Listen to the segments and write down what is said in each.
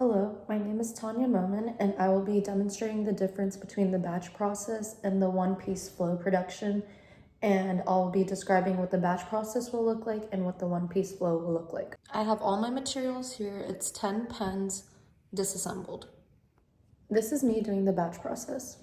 Hello, my name is Tanya Momin, and I will be demonstrating the difference between the batch process and the one-piece flow production, and I'll be describing what the batch process will look like and what the one-piece flow will look like. I have all my materials here. It's 10 pens disassembled. This is me doing the batch process.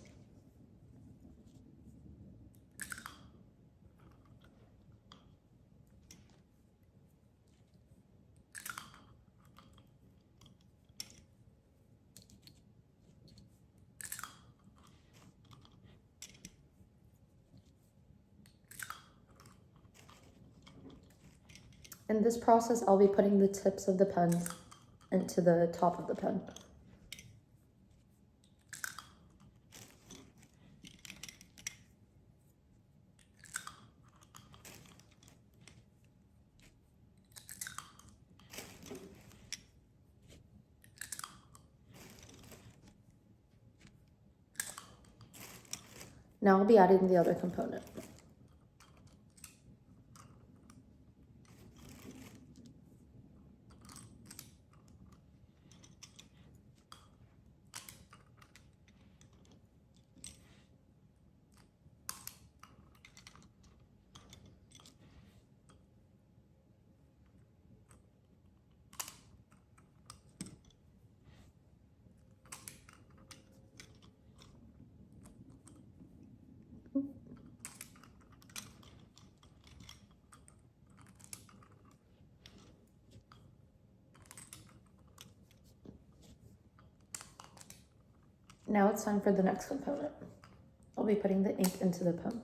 In this process, I'll be putting the tips of the pens into the top of the pen. Now I'll be adding the other component. Now it's time for the next component. I'll be putting the ink into the pen.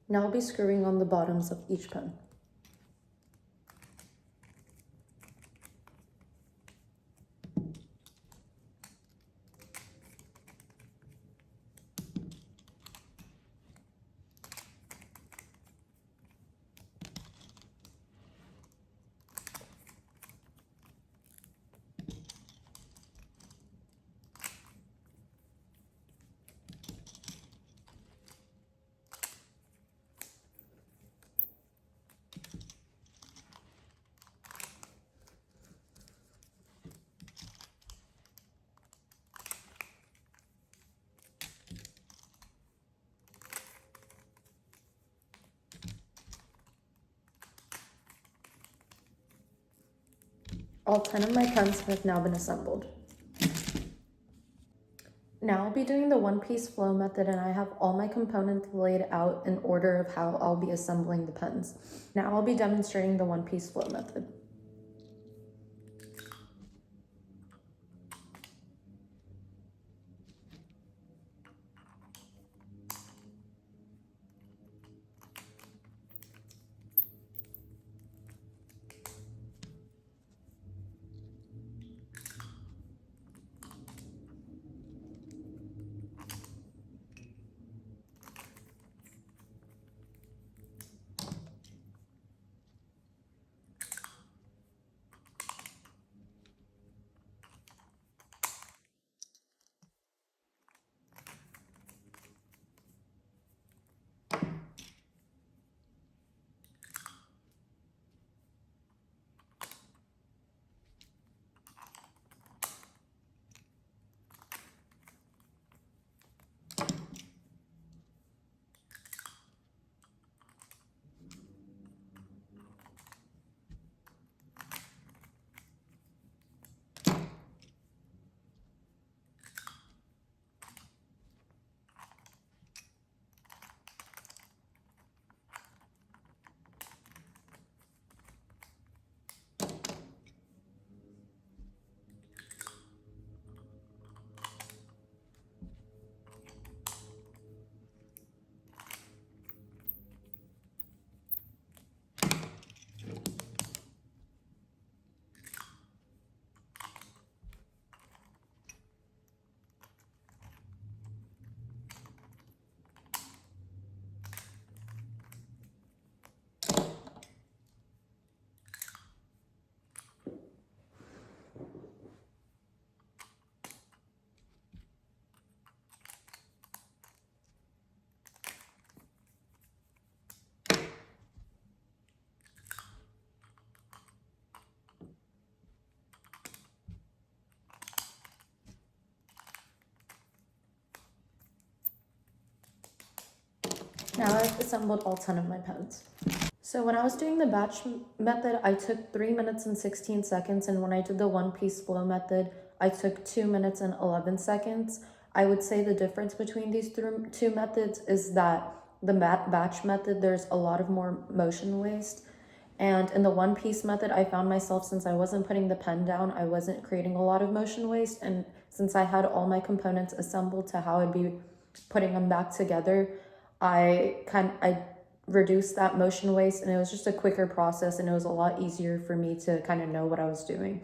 Now I'll be screwing on the bottoms of each pen. All 10 of my pens have now been assembled. Now I'll be doing the one-piece flow method, and I have all my components laid out in order of how I'll be assembling the pens. Now I'll be demonstrating the one-piece flow method. Now I've assembled all 10 of my pens. So when I was doing the batch method, I took 3 minutes and 16 seconds, and when I did the one-piece flow method, I took 2 minutes and 11 seconds. I would say the difference between these two methods is that the batch method, there's a lot of more motion waste. And in the one-piece method, I found myself, since I wasn't putting the pen down, I wasn't creating a lot of motion waste. And since I had all my components assembled to how I'd be putting them back together, I reduced that motion waste, and it was just a quicker process, and it was a lot easier for me to kind of know what I was doing.